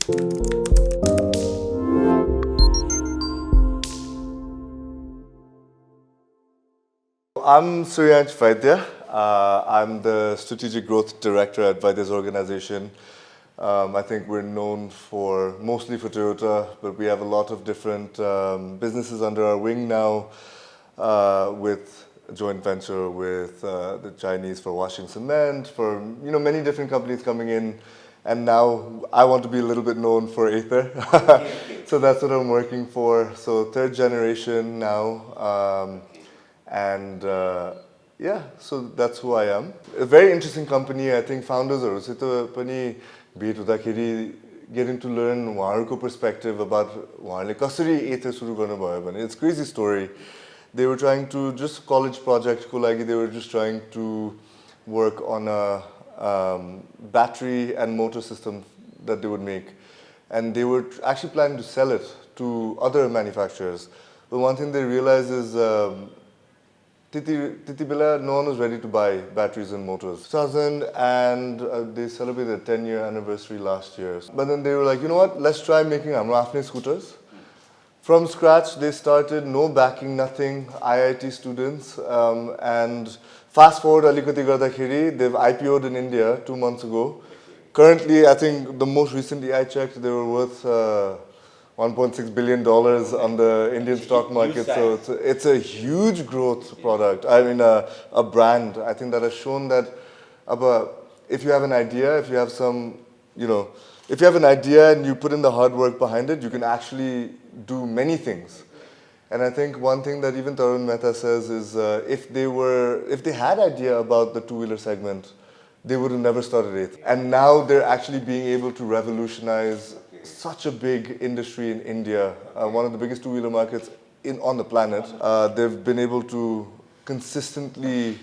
I'm Suryansh Vaidya. I'm the Strategic Growth Director at Vaidya's organization. I think we're known mostly for Toyota, but we have a lot of different businesses under our wing now, with a joint venture with the Chinese for washing cement, for many different companies coming in. And now I want to be a little bit known for Ather. So that's what I'm working for. So third generation now. And yeah, so that's who I am. A very interesting company. I think founders are also getting to learn uहाँहरूको perspective about उहाँहरूले कसरी Ather सुरु गर्नुभयो भने it's a crazy story. They were trying to just college project को लागि, they were just trying to work on a battery and motor system that they would make, and they were actually planning to sell it to other manufacturers. But one thing they realized is Titibila, no one was ready to buy batteries and motors. 2000, and they celebrated a 10-year anniversary last year. But then they were like, you know what, let's try making Afne scooters. From scratch, they started, no backing, nothing, IIT students. And fast forward, Alikati Gardakhiri, they've IPO'd in India 2 months ago. Currently, I think the most recently I checked, they were worth $1.6 billion on the Indian stock market. So it's a huge growth product. I mean, a brand, I think, that has shown that if you have an idea, if you have some, if you have an idea and you put in the hard work behind it, you can actually do many things. And I think one thing that even Tarun Mehta says is if they had idea about the two-wheeler segment, they would have never started it. And now they're actually being able to revolutionize such a big industry in India, one of the biggest two-wheeler markets on the planet. They've been able to consistently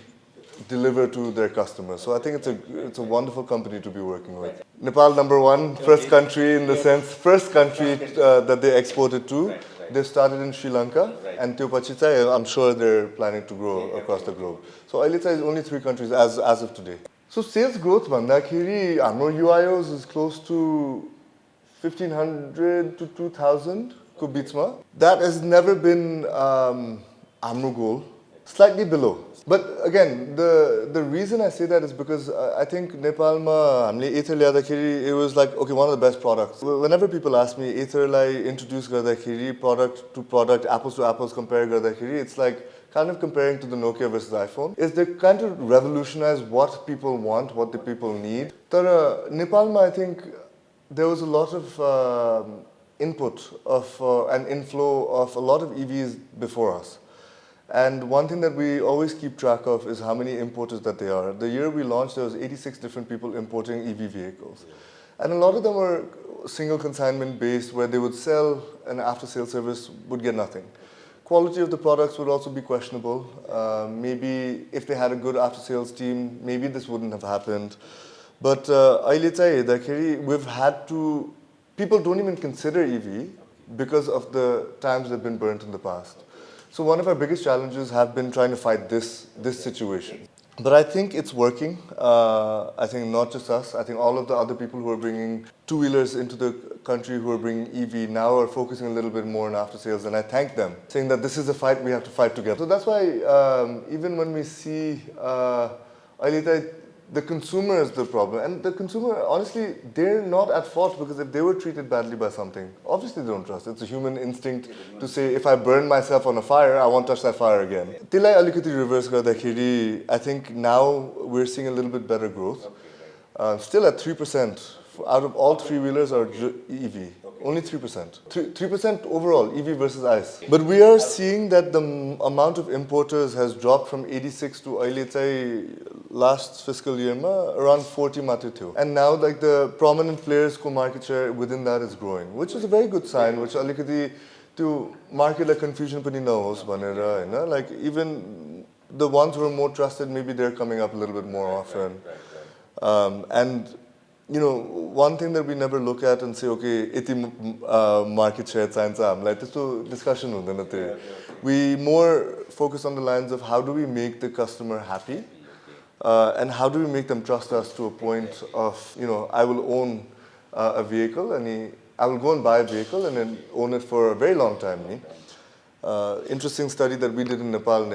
deliver to their customers. So I think it's a wonderful company to be working with. Nepal, number one, first country in the sense, first country that they exported to. They started in Sri Lanka, and Teopachita, I'm sure they're planning to grow across the globe. So Ailita is only 3 countries as of today. So sales growth, Bandakiri, our UIOs is close to 1,500 to 2,000 ko bitsma. That has never been Amro goal, slightly below. But again, the reason I say that is because I think Nepal ma hamle Ather ल्याउँदाखेरि, it was like, okay, one of the best products. Whenever people ask me Ather lie introduce गर्दाखेरि, product to product, apples to apples compare गर्दाखेरि, it's like kind of comparing to the Nokia versus iPhone. Is they kind of revolutionize what people want, what the people need. But Nepal ma, I think there was a lot of input of an inflow of a lot of EVs before us. And one thing that we always keep track of is how many importers that they are. The year we launched, there was 86 different people importing EV vehicles. And a lot of them were single consignment based, where they would sell an after-sale service, would get nothing. Quality of the products would also be questionable. Maybe if they had a good after-sales team, maybe this wouldn't have happened. But we've had to, people don't even consider EV because of the times they've been burnt in the past. So one of our biggest challenges have been trying to fight this situation. But I think it's working. I think not just us. I think all of the other people who are bringing two-wheelers into the country, who are bringing EV now, are focusing a little bit more on after-sales. And I thank them, saying that this is a fight we have to fight together. So that's why even when we see the consumer is the problem. And the consumer, honestly, they're not at fault, because if they were treated badly by something, obviously they don't trust. It's a human instinct to say, if I burn myself on a fire, I won't touch that fire again. Tilai alikati reverse gardakheri, I think now we're seeing a little bit better growth. Still at 3%. Out of all three-wheelers are EV. Only 3%. 3% overall, EV versus ICE. But we are seeing that the amount of importers has dropped from 86 to last fiscal year around 40 matra थियो. And now like the prominent players ko market share within that is growing, which is a very good sign, which alikati to market like confusion pani nahoस् bhanera, Hahn? Like even the ones who are more trusted, maybe they're coming up a little bit more often. And you know, one thing that we never look at and say, okay, iti market share चाहिन्छ हामीलाई, त्यस्तो discussion हुँदैन त्यो. We more focus on the lines of how do we make the customer happy, and how do we make them trust us to a point of, you know, I will own a vehicle, and I will go and buy a vehicle and then own it for a very long time. Interesting study that we did in Nepal.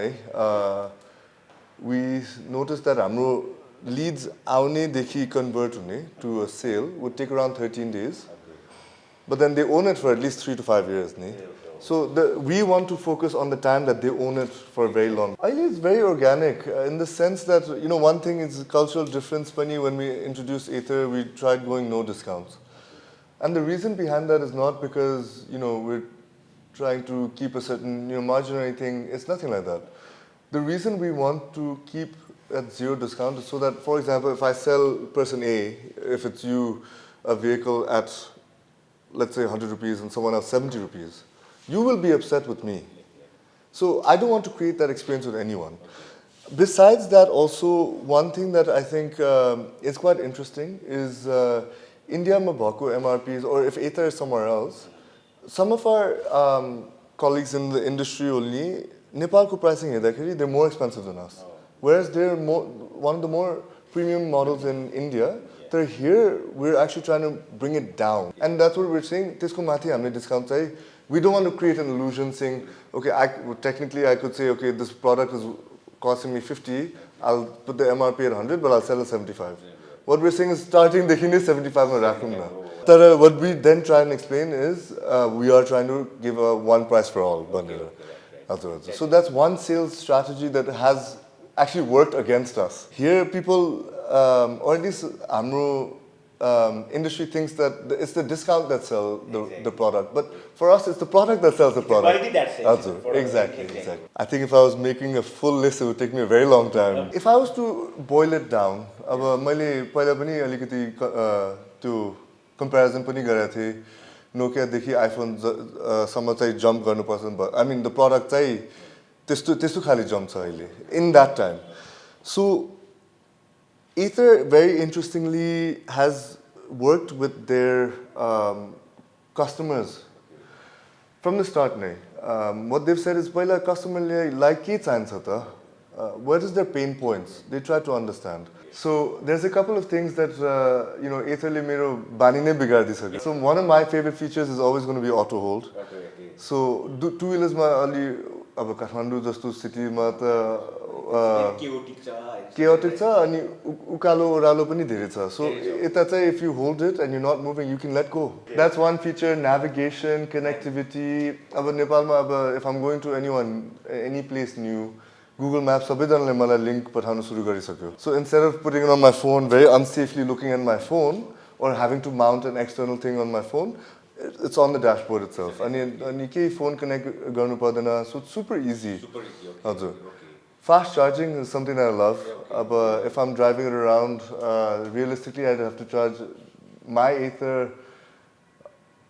We noticed that हाम्रो leads आउनेदेखि convert हुने to a sale would take around 13 days. But then they own it for at least 3 to 5 years. So we want to focus on the time that they own it for very long. I think it's very organic in the sense that, one thing is cultural difference. When we introduced Ather, we tried going no discounts. And the reason behind that is not because, we're trying to keep a certain margin or anything. It's nothing like that. The reason we want to keep at zero discount is so that, for example, if I sell person A, if it's you, a vehicle at, let's say 100 rupees and someone else 70 rupees, you will be upset with me. So I don't want to create that experience with anyone. Besides that, also, one thing that I think is quite interesting is India ma bhako MRPs, or if Ather is somewhere else, some of our colleagues in the industry only, Nepalko pricing, they're more expensive than us. Whereas they're one of the more premium models in India. They're here, we're actually trying to bring it down. And that's what we're saying, Tesko Mathi hamle discount chahi. We don't want to create an illusion saying, okay, technically I could say, okay, this product is costing me 50, I'll put the MRP at 100, but I'll sell it 75. What we're saying is starting the 75 ma rakhum na. What we then try and explain is, we are trying to give a one price for all. So that's one sales strategy that has actually worked against us. Here people, or at least Amro industry thinks that it's the discount that sells the product. But for us, it's the product that sells the product. Quality that sells. Exactly. I think if I was making a full list, it would take me a very long time. If I was to boil it down, मैले पहिला पनि अलिकति त्यो comparison पनि गरेको थिएँ. Nokia-देखि iPhone सम्म चाहिँ jump गर्नुपर्छ. I mean, the product चाहिँ त्यस्तो खाली jump छ अहिले in that time. So Ather, very interestingly, has worked with their customers from the start. What they've said is, पहिला customer like के चाहिन्छ त? What is their pain points? They try to understand. So there's a couple of things that Atherले मेरो बानी नै बिगार्दिसक्यो. So one of my favorite features is always going to be auto hold. So two-wheelers मा अलि अब काठमाडौँ जस्तो सिटीमा त chaotic छ अनि उकालो ओह्रालो पनि धेरै छ. So यता चाहिँ if you hold it and you're not moving, you can let go. That's one feature. Navigation, connectivity. अब नेपालमा अब if I'm going to any place new, Google Maps सबैजनाले मलाई link पठाउन सुरु गरिसक्यो. So instead of putting it on my phone, very unsafely looking at my phone, or having to mount an external thing on my phone, it's on the dashboard itself. अनि केही phone connect गर्नु पर्दैन. So it's super easy. हजुर. Fast charging is something that I love. But if I'm driving it around, realistically, I'd have to charge my Ather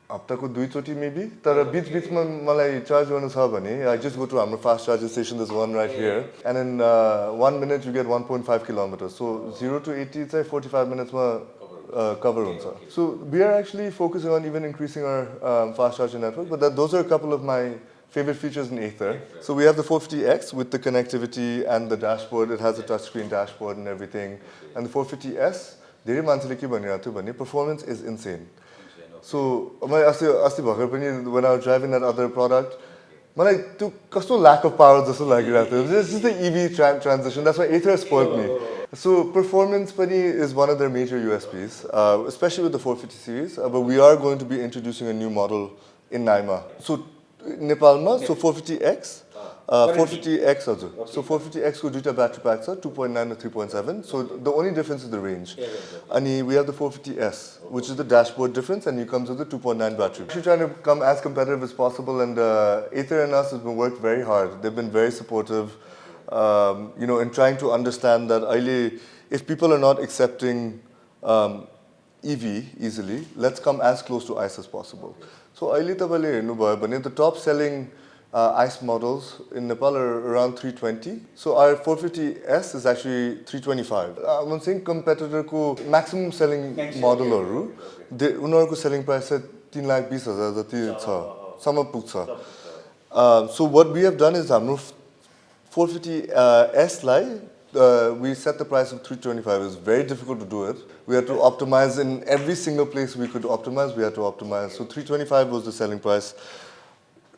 हप्ताको 2 चोटी maybe. तर बीच-बीचमा मलाई charge गर्नु छ भने, I just go to हाम्रो fast charging station. There's one right here, and in 1 minute you get 1.5 kilometers. So 0 to 80 चाहिँ 45 minutes मा cover हुन्छ. So we are actually focusing on even increasing our fast charging network. But those are a couple of my favorite features in Ather. So we have the 450X with the connectivity and the dashboard. It has a touchscreen dashboard and everything. And the 450S, धेरै मान्छेले के भनिरहेको थियो भने performance is insane. So अस्ति भर्खर पनि when I was driving that other product, मलाई त्यो कस्तो lack of power जस्तो लागिरहेको थियो. This is the EV transition. That's why Ather spoiled me. So performance pani is one of their major USPs, especially with the 450 series. But we are going to be introducing a new model in Naima. So Nepalma, so 450X, 450X हजुर. So 450X को दुईटा battery pack छ, 2.9 or 3.7. So the only difference is the range. And we have the 450S, which is the dashboard difference, and it comes with the 2.9 battery. We're trying to come as competitive as possible, and Ather and us has been worked very hard. They've been very supportive, in trying to understand that if people are not accepting EV easily, let's come as close to ICE as possible. So the top selling ICE models in Nepal are around 320. So our 450S is actually 325. I'm saying competitor ko maximum selling model उनीहरुको selling price is 3,20,000 जति छ सम्म पुग्छ. So what we have done is हाम्रो 450S lie we set the price of 325. It was very difficult to do it. We had to optimize in every single place we could optimize. We had to optimize. So 325 was the selling price.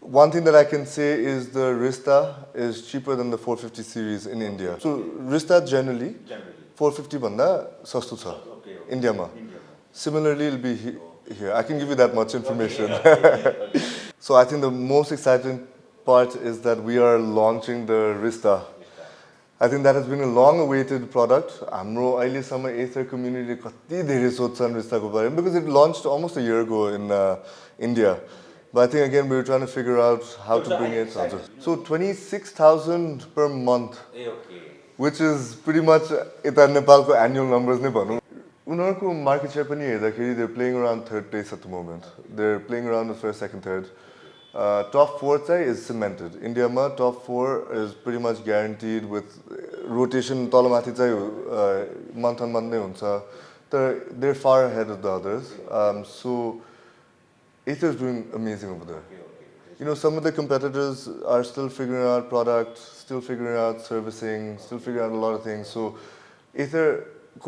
One thing that I can say is the Rista is cheaper than the 450 series in India. So Rista generally 450 banda sasto cha India ma. Similarly, it'll be here. I can give you that much information. So I think the most exciting part is that we are launching the Rista. I think that has been a long-awaited product. Hamro ahilesamma Ather community kati धेरै सोच्छन् Rista को बारेमा because it launched almost a year ago in India. But I think again we were trying to figure out how to bring it. So 26,000 per month, which is pretty much ita Nepalको annual numbers नै भनौँ. उनीहरूको market share पनि हेर्दाखेरि they're playing around third place at the moment. They're playing around the first, second, third. Top 4 is cemented. India ma top 4 is pretty much guaranteed with rotation तलमाथि चाहिँ month on month नै हुन्छ. They're far ahead of the others. So Ather is doing amazing over there. You know, some of the competitors are still figuring out product, still figuring out servicing, still figuring out a lot of things. So Ather,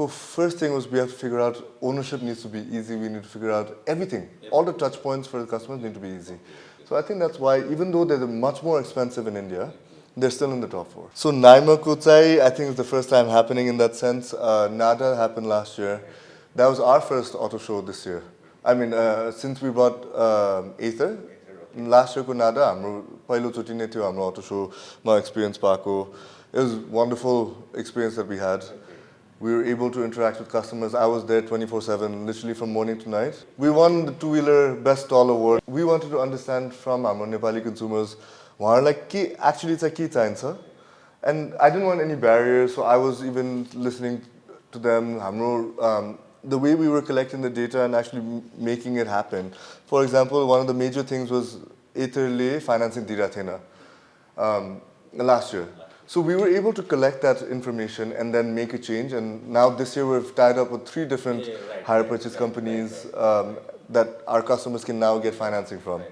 first thing was we have to figure out ownership needs to be easy. We need to figure out everything. All the touch points for the customers need to be easy. So I think that's why, even though they're much more expensive in India, they're still in the top 4. So Naima Kuchai, I think is the first time happening in that sense. Nada happened last year. That was our first auto show this year. I mean, since we brought Ather, last year ko Nada, hamro पहिलो चोटी नै थियो हाम्रो auto show ma experience पाएको. It was a wonderful experience that we had. We were able to interact with customers. I was there 24/7, literally from morning to night. We won the two-wheeler best stall award. We wanted to understand from our Nepali consumers, like, actually it's a key चाहिन्छ. And I didn't want any barriers, so I was even listening to them. The way we were collecting the data and actually making it happen. For example, one of the major things was Atherle financing dira थिएन last year. So we were able to collect that information and then make a change. And now this year we've tied up with 3 different hire purchase companies that our customers can now get financing from.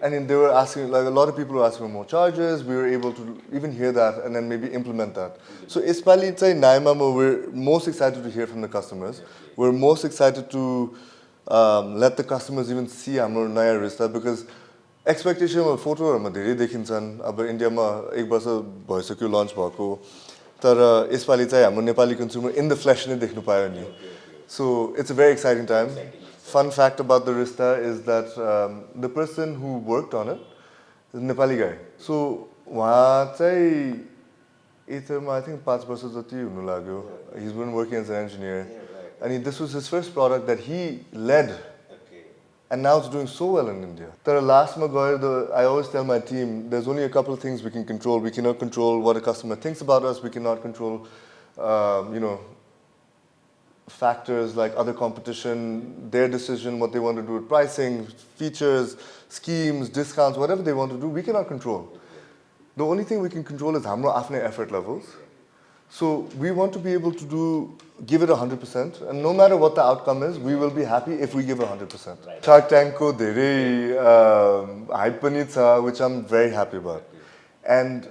And then they were asking, like a lot of people were asking for more charges. We were able to even hear that and then maybe implement that. So Ispali chai Naima we're most excited to hear from the customers. We're most excited to let the customers even see हाम्रो नयाँ Rista because expectation of photoहरुमा धेरै देखिन्छन्. अब इन्डियामा 1 वर्ष भइसक्यो lunch भएको. तर यसपालि चाहिँ हाम्रो Nepali consumer in the flesh नै देख्नु पायो नि. So it's a very exciting time. Fun fact about the Rista is that the person who worked on it is a Nepali guy. So उहाँ चाहिँ Atherमा I think 5 वर्ष जति हुनु लाग्यो. He's been working as an engineer. And this was his first product that he led. And now it's doing so well in India. But last I always tell my team, there's only a couple of things we can control. We cannot control what a customer thinks about us. We cannot control, factors like other competition, their decision, what they want to do with pricing, features, schemes, discounts, whatever they want to do, we cannot control. The only thing we can control is hamro afne effort levels. So we want to be able to give it 100%, and no matter what the outcome is, we will be happy if we give 100%. Shark Tank ko धेरै hype पनि छ, which I'm very happy about. And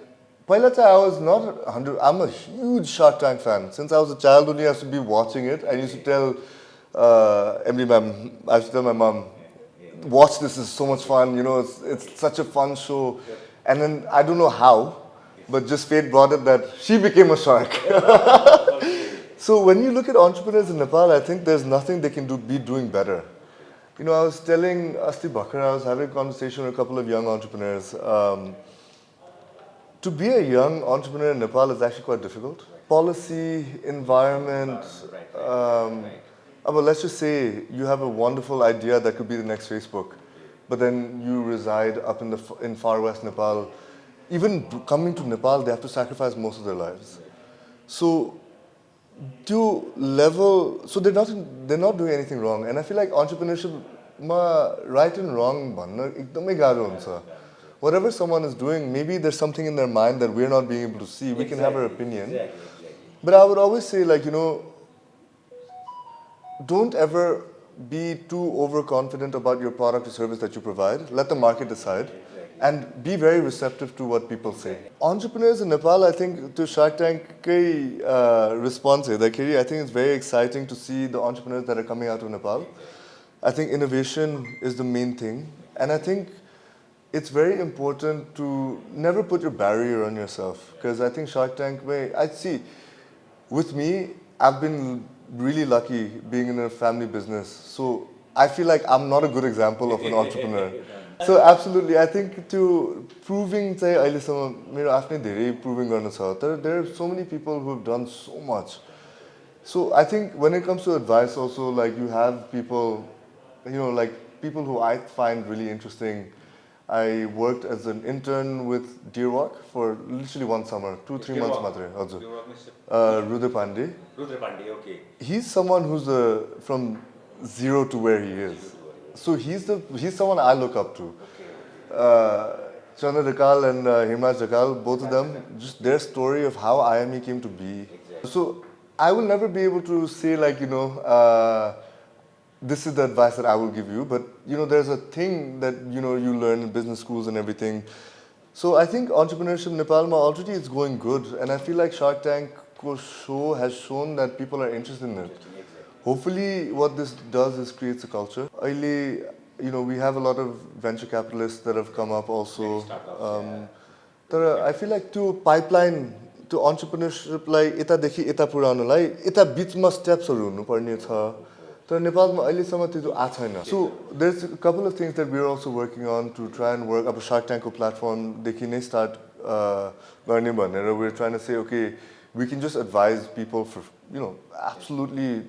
पहिला चाहिँ I was not 100. I'm a huge Shark Tank fan. Since I was a child, only I used to be watching it. I used to tell Emily ma'am, I used to tell my mom, watch this is so much fun. You know, it's such a fun show. And then I don't know how. But just fate brought it that she became a shark. So when you look at entrepreneurs in Nepal, I think there's nothing they can be doing better. You know, I was telling Asti Bakar, I was having a conversation with a couple of young entrepreneurs. To be a young entrepreneur in Nepal is actually quite difficult. Policy, environment. Let's just say you have a wonderful idea that could be the next Facebook, but then you reside up in far west Nepal. Even coming to Nepal, they have to sacrifice most of their lives. So, they're not doing anything wrong. And I feel like entrepreneurship, right and wrong, ekdamai garo huncha. Whatever someone is doing, maybe there's something in their mind that we're not being able to see. We can have our opinion. But I would always say, don't ever be too overconfident about your product or service that you provide. Let the market decide. and be very receptive to what people say. Entrepreneurs in Nepal, I think, to Shark Tank response, I think it's very exciting to see the entrepreneurs that are coming out of Nepal. I think innovation is the main thing, and I think it's very important to never put your barrier on yourself, because I think Shark Tank I see, with me, I've been really lucky being in a family business. So I feel like I'm not a good example of an entrepreneur. So absolutely, I think to proving चाहिँ अहिलेसम्म मेरो आफ्नै धेरै proving गर्न छ. There are so many people who have done so much. So I think when it comes to advice also, like you have people, like people who I find really interesting. I worked as an intern with Deerwalk for literally one summer, 2-3 months matre. हजुर. Rudra Pandey. Rudra Pandey, okay. He's someone who's from zero to where he is. So he's someone I look up to. Chandra Dakal and Himaj Dakal, both of them, just their story of how IME came to be. So I will never be able to say like, this is the advice that I will give you, but there's a thing that you learn in business schools and everything. So I think entrepreneurship in Nepal already is going good, and I feel like Shark Tank show has shown that people are interested in it. Hopefully what this does is creates a culture. We have a lot of venture capitalists that have come up also. I feel like to pipeline to entrepreneurship like यतादेखि यता पुर्याउनलाई यता बीचमा स्टेप्सहरु हुनुपर्ने छ. तर नेपालमा अहिलेसम्म त्यो आएको छैन. So there's a couple of things that we're also working on to try and work up a Shark Tank platform देखि नै start गर्ने भनेर. We're trying to say, okay, we can just advise people for, absolutely,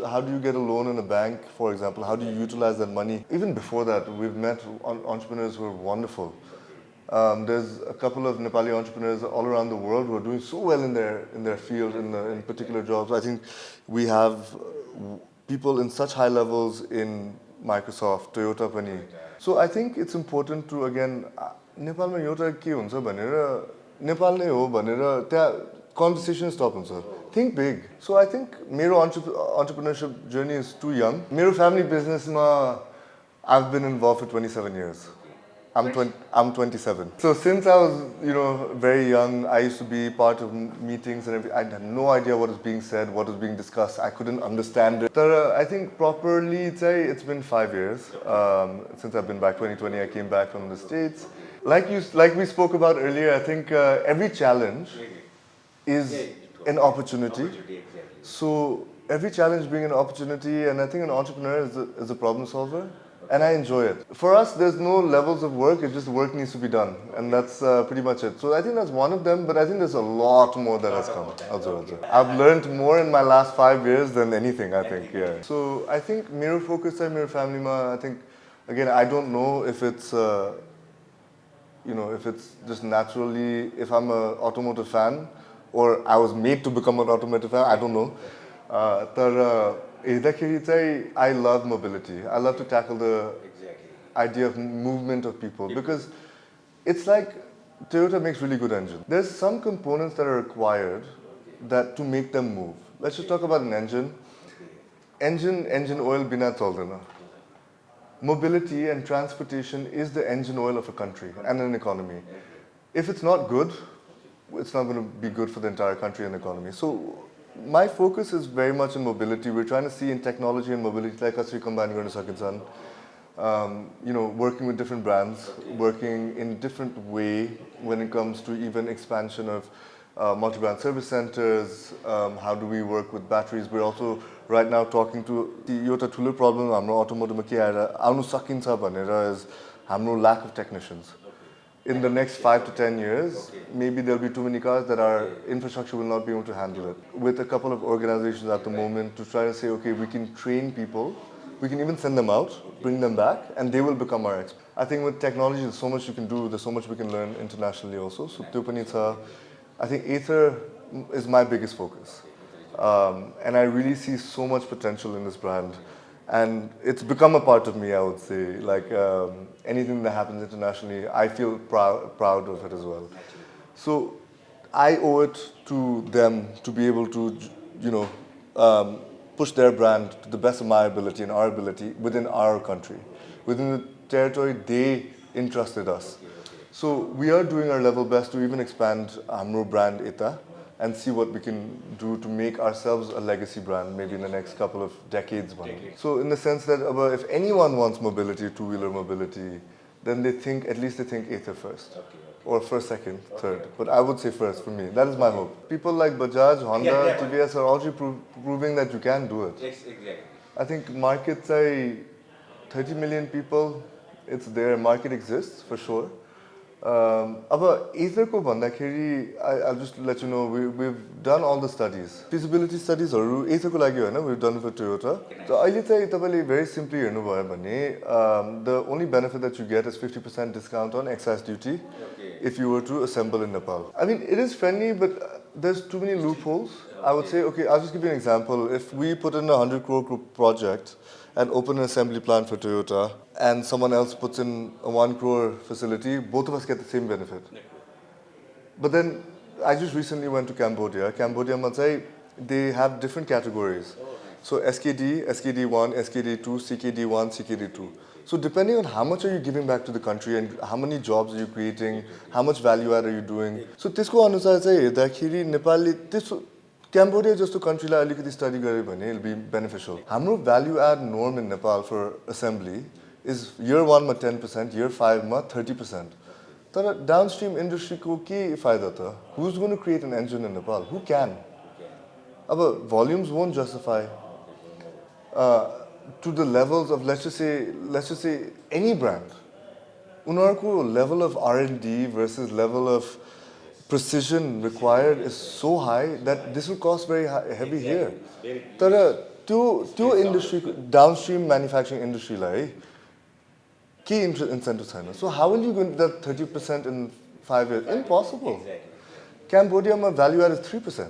how do you get a loan in a bank, for example? How do you utilize that money? Even before that, we've met entrepreneurs who are wonderful. There's a couple of Nepali entrepreneurs all around the world who are doing so well in their field, in particular jobs. I think we have people in such high levels in Microsoft, Toyota pani. So I think it's important to, again, Nepalma एउटा के हुन्छ भनेर नेपाल नै हो भनेर त्यहाँ conversation stop हुन्छ. Think big. So I think मेरो entrepreneurship journey is too young. मेरो family business I've been involved for 27 years. I'm 27. So since I was, very young, I used to be part of meetings and everything. I had no idea what was being said, what was being discussed. I couldn't understand it. But I think properly, it's been 5 years since I've been back. 2020, I came back from the States. Like we spoke about earlier, I think every challenge is an opportunity. So every challenge being an opportunity, and I think an entrepreneur is a problem solver. And I enjoy it. For us, there's no levels of work, it's just work needs to be done. And that's pretty much it. So I think that's one of them, but I think there's a lot more that has come. I've learned more in my last 5 years than anything, I think, yeah. So I think Miro focus and Miro family, I think, again, I don't know if it's, if it's just naturally, if I'm an automotive fan, or I was made to become an automotive fan, I don't know. I love mobility. I love to tackle the idea of movement of people, because it's like Toyota makes really good engines. There's some components that are required to make them move. Let's just talk about an engine. Engine oil bina chaldena. Mobility and transportation is the engine oil of a country and an economy. If it's not good, it's not going to be good for the entire country and economy. So my focus is very much in mobility. We're trying to see in technology and mobility, like us, we combine working with different brands, working in different way when it comes to even expansion of multi-brand service centers. How do we work with batteries? We're also right now talking to the Toyota Thulu problem. Our automotive is our lack of technicians. In the next 5 to 10 years, maybe there'll be too many cars that our infrastructure will not be able to handle it. With a couple of organizations at the moment to try to say, okay, we can train people, we can even send them out, bring them back, and they will become our experts. I think with technology, there's so much you can do, there's so much we can learn internationally also. So I think Ather is my biggest focus. And I really see so much potential in this brand. And it's become a part of me, I would say. Like anything that happens internationally, I feel proud of it as well. So I owe it to them to be able to, push their brand to the best of my ability and our ability within our country. Within the territory they entrusted us. So we are doing our level best to even expand our brand Ather and see what we can do to make ourselves a legacy brand maybe in the next couple of decades. So in the sense that if anyone wants mobility, two-wheeler mobility, then at least they think Ather first. Or first, second, third. But I would say first for me. That is my hope. People like Bajaj, Honda, TVS are already proving that you can do it. Yes, exactly. I think market say 30 million people, it's there, market exists for sure. About Ather ko bhandakeri, I'll just let you know, we've done all the studies. Feasibility studies, Ather ko lagi haina, we've done it for Toyota. So अहिले चाहिँ तपाईले very simply हेर्नुभयो भने the only benefit that you get is 50% discount on excise duty if you were to assemble in Nepal. I mean, it is friendly, but there's too many loopholes. I would say, okay, I'll just give you an example. If we put in a 100 crore project and open an assembly plant for Toyota, and someone else puts in a 1 crore facility, both of us get the same benefit. But then, I just recently went to Cambodia. Cambodia, they have different categories. So SKD, SKD1, SKD2, CKD1, CKD2. So depending on how much are you giving back to the country and how many jobs are you creating, how much value add are you doing. So त्यसको अनुसार चाहिँ हेर्दाखेरि नेपालले Cambodia just a country like अलिकति study गरे भने it'll be beneficial. हाम्रो value add norm in Nepal for assembly is year 1 मा 10%, year 5 मा 30%. तर downstream industry को के फाइदा त? Who's going to create an engine in Nepal? Who can? अब volumes won't justify to the levels of let's just say any brand. उनीहरूको level of R&D versus level of precision required is so high that this will cost very heavy here. तर त्यो industry, downstream manufacturing industry लाई के incentive छैन. So how will you get that 30% in 5 years? Impossible. Cambodia value add is 3%.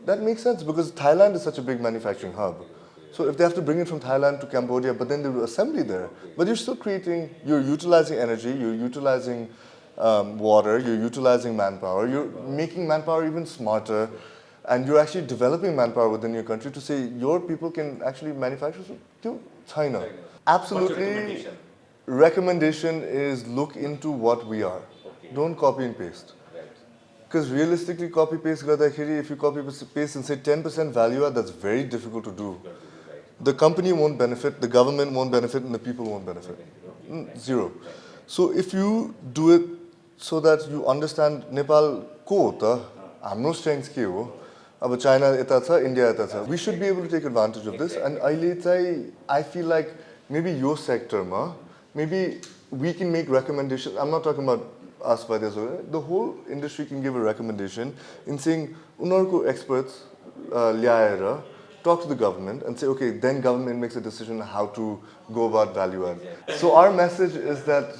That makes sense because Thailand is such a big manufacturing hub. So if they have to bring it from Thailand to Cambodia, but then they do assembly there, but you're still you're utilizing energy, you're utilizing water, you're utilizing manpower, you're making manpower even smarter, and you're actually developing manpower within your country to say your people can actually manufacture to China. Absolutely. Recommendation is look into what we are. Don't copy and paste. Because realistically, copy paste, if you copy paste and say 10% value add, that's very difficult to do. The company won't benefit, the government won't benefit, and the people won't benefit. Zero. So if you do it so that you understand Nepal ko ta, hamro strengths ke ho, अब China eta cha, India eta cha. We should be able to take advantage of this. And I feel like maybe your sector ma, maybe we can make recommendations. I'm not talking about us, but the whole industry can give a recommendation in saying, unarko experts ल्याएर talk to the government and say, okay, then government makes a decision how to go about value add. So our message is that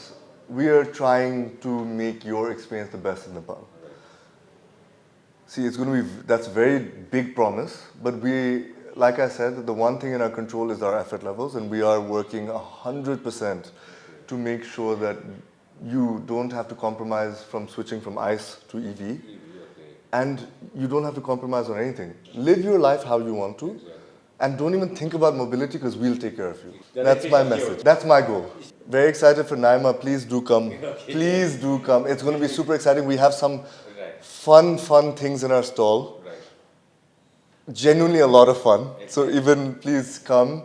we are trying to make your experience the best in Nepal. See, it's going to be, that's a very big promise, but we, like I said, the one thing in our control is our effort levels, and we are working 100% to make sure that you don't have to compromise from switching from ICE to EV. And you don't have to compromise on anything. Live your life how you want to, and don't even think about mobility because we'll take care of you. That's my message. That's my goal. Very excited for Naima. Please do come. Please do come. It's going to be super exciting. We have some fun things in our stall. Genuinely a lot of fun. So even please come,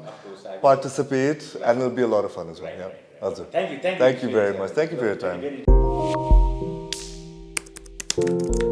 participate, and it'll be a lot of fun as well. Yeah. Thank you. Thank you very much. Thank you for your time.